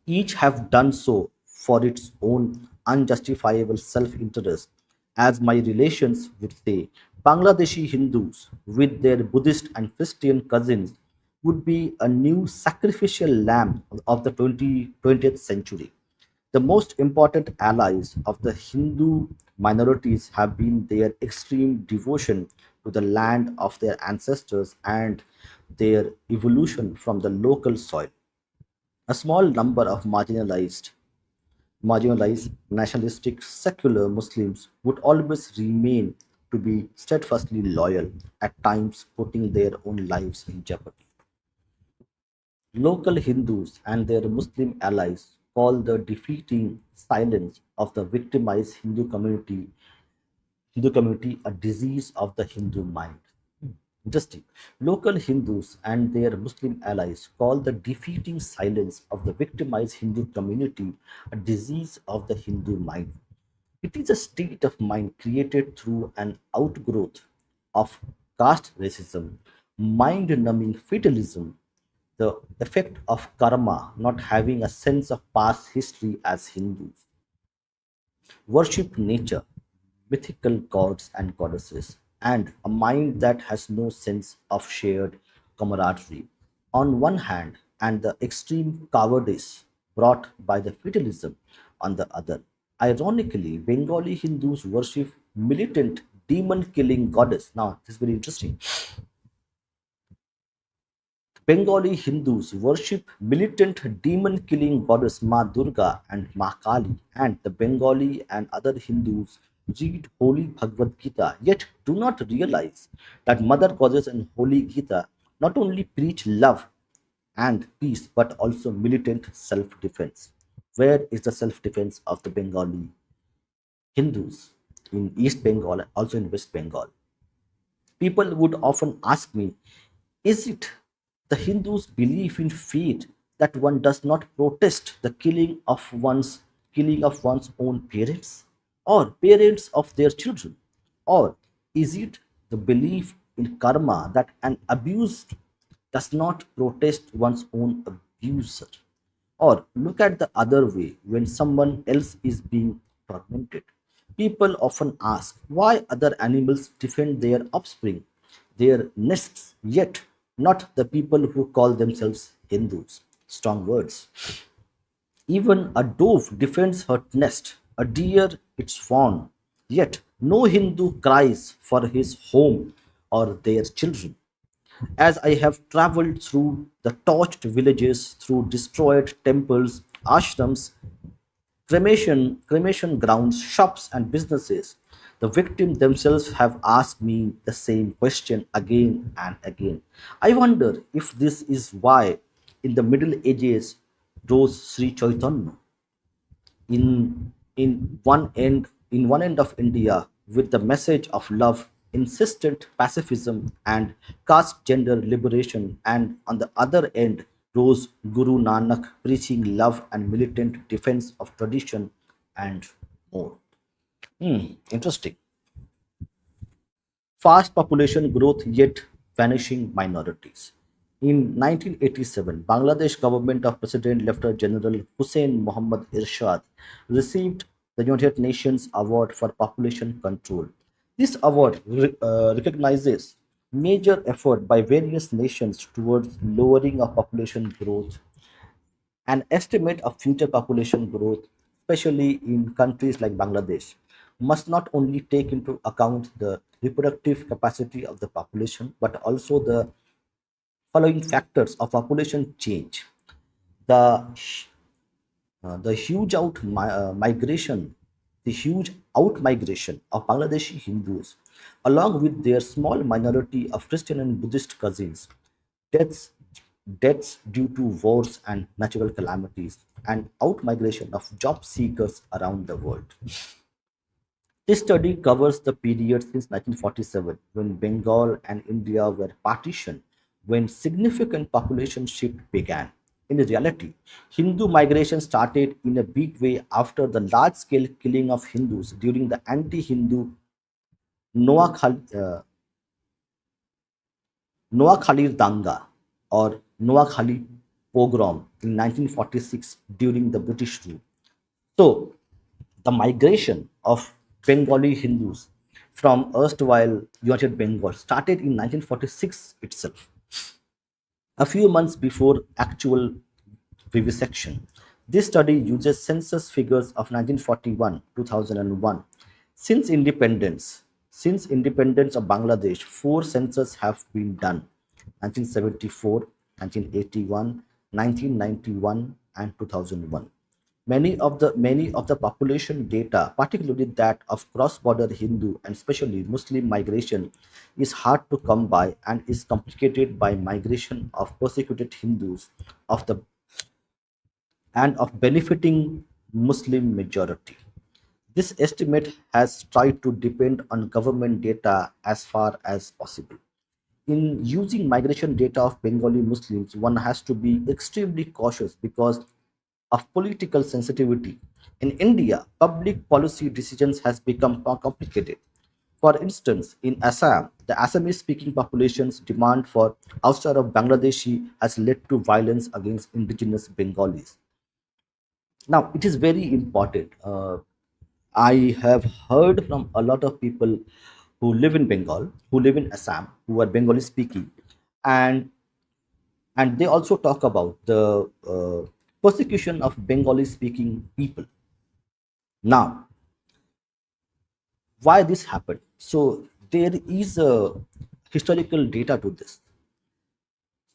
Each have done so for its own unjustifiable self interest. As my relations would say, Bangladeshi Hindus, with their Buddhist and Christian cousins, would be a new sacrificial lamb of the 20th century. The most important allies of the Hindu minorities have been their extreme devotion to the land of their ancestors and their evolution from the local soil. A small number of marginalized, nationalistic, secular Muslims would always remain to be steadfastly loyal, at times putting their own lives in jeopardy. Local Hindus and their Muslim allies call the defeating silence of the victimized Hindu community a disease of the Hindu mind. Interesting. Local Hindus and their Muslim allies call the defeating silence of the victimized Hindu community a disease of the Hindu mind. It is a state of mind created through an outgrowth of caste racism, mind numbing fatalism, the effect of karma, not having a sense of past history as Hindus, worship nature, mythical gods and goddesses, and a mind that has no sense of shared camaraderie on one hand, and the extreme cowardice brought by the fatalism on the other. Ironically, Bengali Hindus worship militant demon killing goddess. Now, this is very interesting. Bengali Hindus worship militant demon killing goddess Ma Durga and Ma Kali, and the Bengali and other Hindus read Holy Bhagavad Gita, yet do not realize that Mother Goddess and Holy Gita not only preach love and peace but also militant self defense. Where is the self defense of the Bengali Hindus in East Bengal, also in West Bengal? People would often ask me, is it the Hindus' belief in fate that one does not protest the killing of one's own parents or parents of their children? Or is it the belief in karma that an abused does not protest one's own abuser? Or look at the other way, when someone else is being tormented. People often ask why other animals defend their offspring, their nests, yet not the people who call themselves Hindus. Strong words. Even a dove defends her nest, a deer its fawn, yet no Hindu cries for his home or their children. As I have traveled through the torched villages, through destroyed temples, ashrams, cremation grounds, shops, and businesses, the victims themselves have asked me the same question again and again. I wonder if this is why, in the Middle Ages, rose Sri Chaitanya in one end of India with the message of love, insistent pacifism, and caste gender liberation, and on the other end rose Guru Nanak preaching love and militant defense of tradition and more. Interesting. Fast population growth yet vanishing minorities. In 1987, Bangladesh government of President Lieutenant General Hussein Muhammad Irshad received the United Nations Award for Population Control. This award recognizes major effort by various nations towards lowering of population growth. An estimate of future population growth, especially in countries like Bangladesh, must not only take into account the reproductive capacity of the population but also the following factors of population change: the the huge migration, the huge out migration of Bangladeshi Hindus, along with their small minority of Christian and Buddhist cousins, deaths, deaths due to wars and natural calamities, and out migration of job seekers around the world. This study covers the period since 1947, when Bengal and India were partitioned, when significant population shift began. In reality, Hindu migration started in a big way after the large scale killing of Hindus during the anti Hindu Noakhali Danga or Noakhali pogrom in 1946 during the British rule. So, the migration of Bengali Hindus from erstwhile United Bengal started in 1946 itself, a few months before actual vivisection. This study uses census figures of 1941 2001. Since independence, since independence of Bangladesh, four censuses have been done, 1974, 1981, 1991, and 2001. Many of the population data, particularly that of cross-border Hindu and especially Muslim migration, is hard to come by and is complicated by migration of persecuted Hindus of the and of benefiting Muslim majority. This estimate has tried to depend on government data as far as possible. In using migration data of Bengali Muslims, one has to be extremely cautious because of political sensitivity. In India, public policy decisions has become more complicated. For instance, in Assam, the Assamese speaking population's demand for ouster of Bangladeshi has led to violence against indigenous Bengalis. Now, it is very important. I have heard from a lot of people who live in Bengal, who live in Assam, who are Bengali speaking, and and they also talk about the persecution of Bengali speaking people. Now, why this happened? So there is a historical data to this.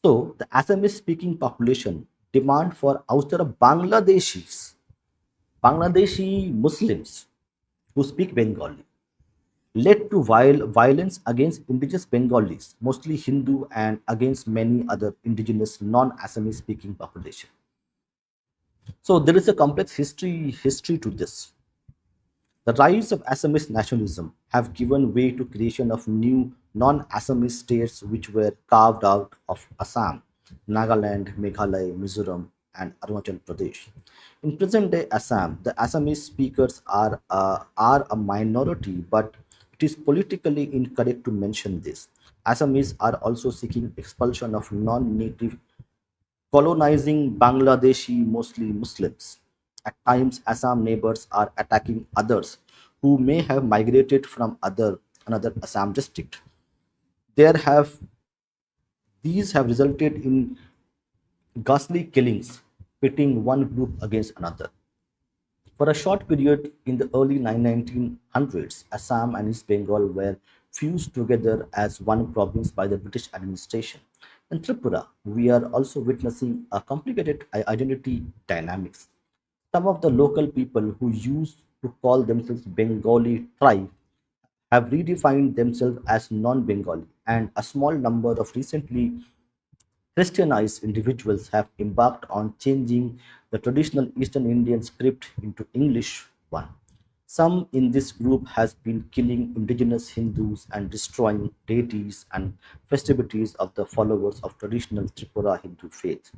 So the Assamese speaking population demand for ouster of Bangladeshi Muslims who speak Bengali led to violence against indigenous Bengalis, mostly Hindu, and against many other indigenous non-Assamese speaking population. So there is a complex history to this. The rise of Assamese nationalism have given way to creation of new non-Assamese states which were carved out of Assam, Nagaland, Meghalaya, Mizoram, and Arunachal Pradesh. In present-day Assam, the Assamese speakers are a minority, but it is politically incorrect to mention this. Assamese are also seeking expulsion of non-native colonizing Bangladeshi, mostly Muslims. At times, Assam neighbors are attacking others who may have migrated from another Assam district. There have These have resulted in ghastly killings, pitting one group against another. For a short period in the early 1900s, Assam and East Bengal were fused together as one province by the British administration. In Tripura, we are also witnessing a complicated identity dynamics. Some of the local people who used to call themselves Bengali tribe have redefined themselves as non-Bengali, and a small number of recently Christianized individuals have embarked on changing the traditional Eastern Indian script into English one. Some in this group has been killing indigenous Hindus and destroying deities and festivities of the followers of traditional Tripura Hindu faith.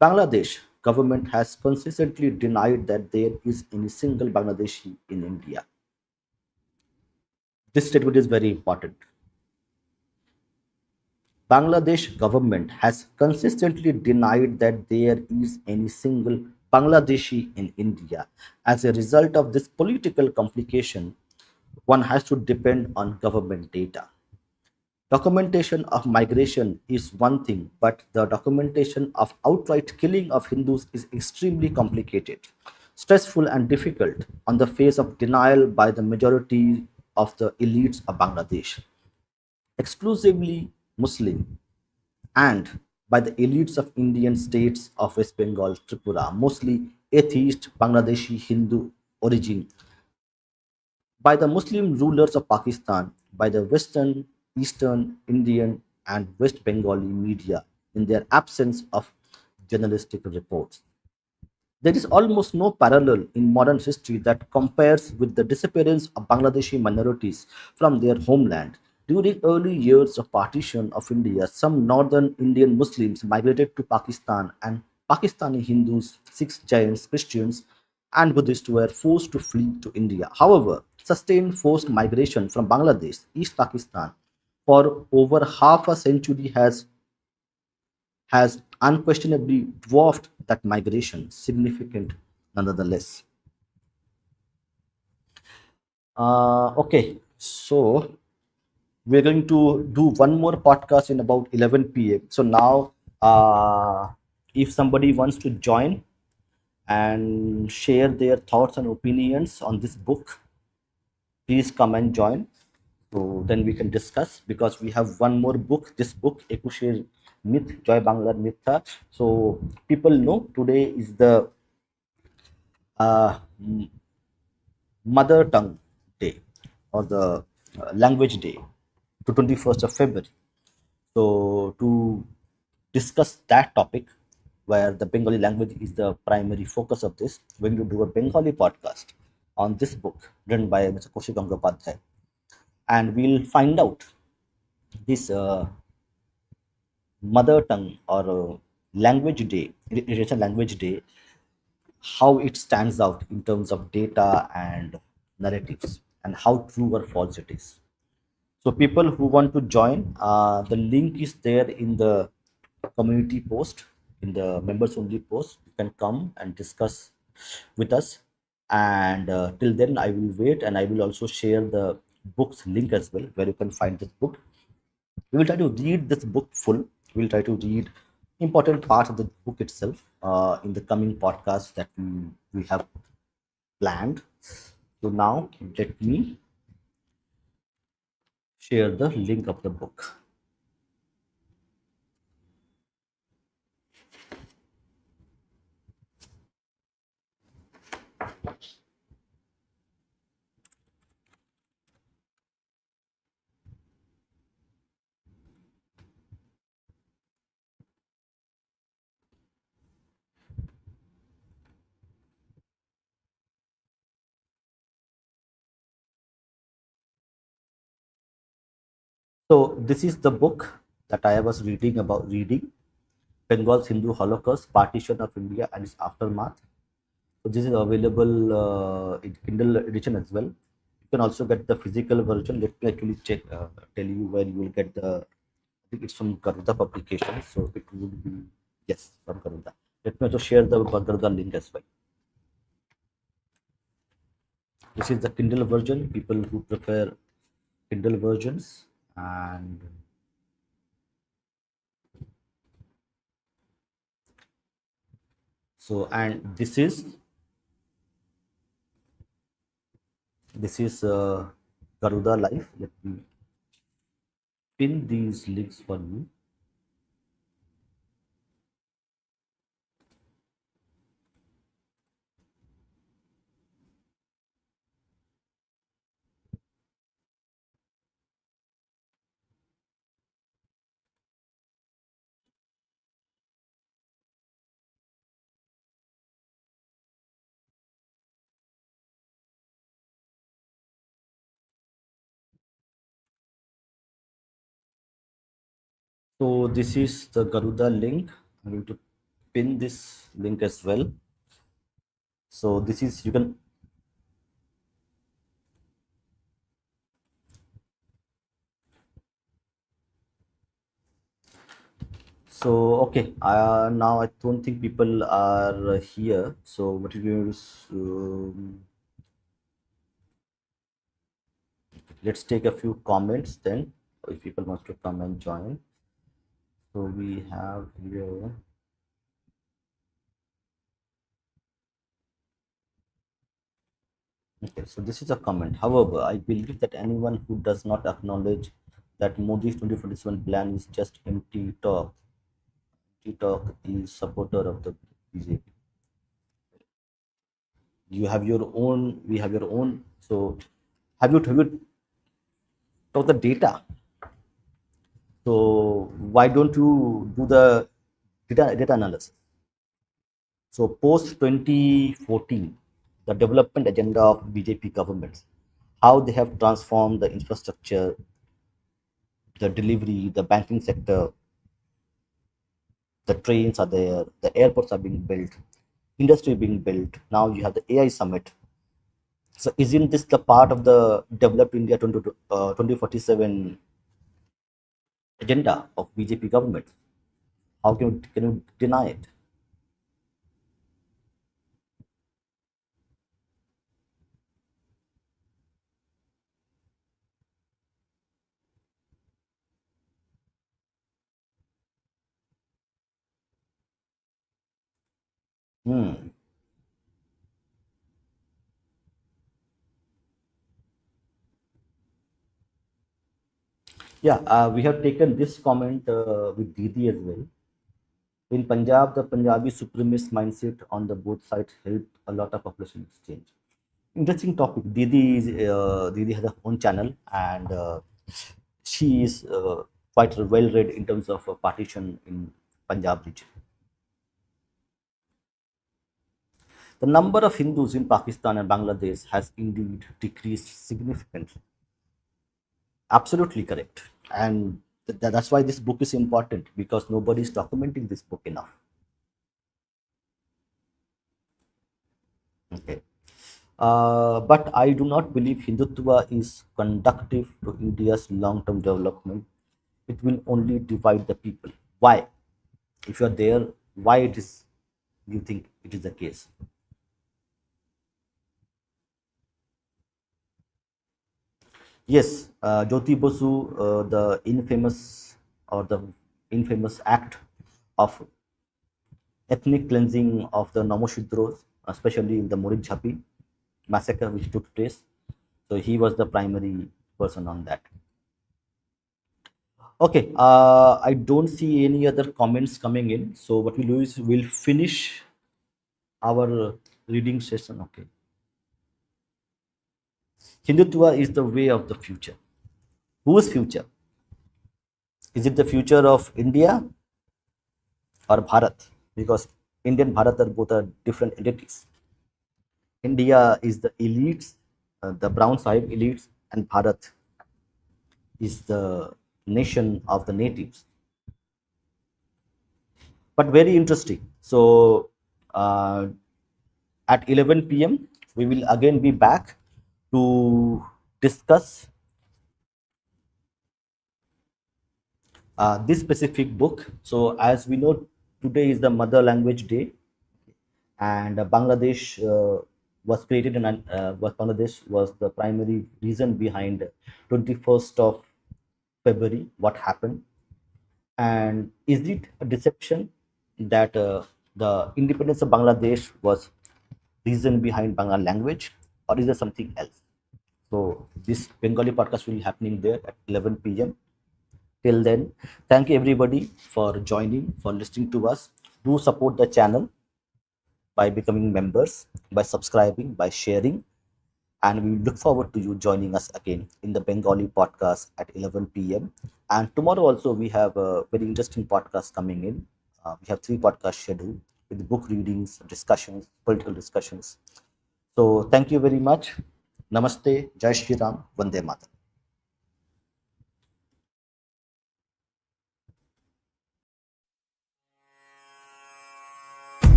Bangladesh government has consistently denied that there is any single Bangladeshi in India. This statement is very important. Bangladesh government has consistently denied that there is any single Bangladeshi in India. As a result of this political complication, one has to depend on government data. Documentation of migration is one thing, but the documentation of outright killing of Hindus is extremely complicated, stressful, and difficult on the face of denial by the majority of the elites of Bangladesh, exclusively Muslim, and by the elites of Indian states of West Bengal, Tripura, mostly atheist Bangladeshi Hindu origin, by the Muslim rulers of Pakistan, by the Western, Eastern, Indian, and West Bengali media in their absence of journalistic reports. There is almost no parallel in modern history that compares with the disappearance of Bangladeshi minorities from their homeland. During early years of partition of India, some northern Indian Muslims migrated to Pakistan, and Pakistani Hindus, Sikhs, Jains, Christians, and Buddhists were forced to flee to India. However, sustained forced migration from Bangladesh, East Pakistan, for over half a century has unquestionably dwarfed that migration, significant nonetheless. Okay, so we're going to do one more podcast in about 11 p.m. So now, if somebody wants to join and share their thoughts and opinions on this book, please come and join. So then we can discuss, because we have one more book. This book, Ekusher Myth, Joy Banglar Mytha. So people know today is the uh, Mother Tongue Day, or the Language Day, to 21st of February. So to discuss that topic, where the Bengali language is the primary focus of this, we're going to do a Bengali podcast on this book written by Mr. Kaushik Gangopadhyay, and we'll find out this mother tongue, or language day, International Language Day, how it stands out in terms of data and narratives, and how true or false it is. So people who want to join, the link is there in the community post, in the members only post. You can come and discuss with us. And till then, I will wait, and I will also share the book's link as well, where you can find this book. We will try to read this book full. We'll try to read important parts of the book itself in the coming podcast that we have planned. So now let me share the link of the book. So this is the book that I was reading, Bengal's Hindu Holocaust, Partition of India and its Aftermath. So this is available in Kindle edition as well. You can also get the physical version. Let me actually tell you where you will get the. I think it's from Garuda publication, so it would be, yes, from Garuda. Let me also share the Garuda link as well. This is the Kindle version. People who prefer Kindle versions, and so, and this is Garuda Life. Let me pin these links for you. So this is the Garuda link. I'm going to pin this link as well. So this is, you can. So okay, now I don't think people are here. So what you do is, let's take a few comments then, if people want to come and join. So we have here. Okay, so this is a comment. However, I believe that anyone who does not acknowledge that Modi's 2027 plan is just empty talk is supporter of the BJP. You have your own, we have your own. So have you talked the data? So why don't you do the data analysis? So post 2014, the development agenda of BJP governments, how they have transformed the infrastructure, the delivery, the banking sector, the trains are there, the airports are being built, industry being built. Now you have the AI summit. So isn't this the part of the developed India 2047 agenda of BJP government? How can you deny it? Hmm. Yeah, we have taken this comment with Didi as well. In Punjab, the Punjabi supremacist mindset on the both sides helped a lot of population exchange. Interesting topic. Didi has her own channel, and she is quite well read in terms of partition in Punjab region. The number of Hindus in Pakistan and Bangladesh has indeed decreased significantly. Absolutely correct. And that's why this book is important, because nobody is documenting this book enough. Okay. But I do not believe Hindutva is conductive to India's long term development. It will only divide the people. Why? If you're there, why it is you think it is the case? Yes, Jyoti Basu, the infamous act of ethnic cleansing of the Namoshudros, especially in the Murid Jhapi massacre which took place. So he was the primary person on that. Okay, I don't see any other comments coming in. So what we'll do is we'll finish our reading session. Okay. Hindutva is the way of the future. Whose future? Is it the future of India or Bharat? Because India and Bharat are both are different entities. India is the elites, the brown sahib elites, and Bharat is the nation of the natives. But very interesting. So at 11 p.m., we will again be back to discuss this specific book. So as we know, today is the Mother Language Day, and Bangladesh was created, and Bangladesh was the primary reason behind 21st of February. What happened, and is it a deception that the independence of Bangladesh was reason behind Bengal language, or is there something else? So this Bengali podcast will be happening there at 11 p.m. Till then, thank you everybody for joining, for listening to us. Do support the channel by becoming members, by subscribing, by sharing, and we look forward to you joining us again in the Bengali podcast at 11 p.m. And tomorrow also we have a very interesting podcast coming in. We have three podcasts scheduled with book readings, discussions, political discussions. So thank you very much. Namaste, Jai Shri Ram, Vande Mataram.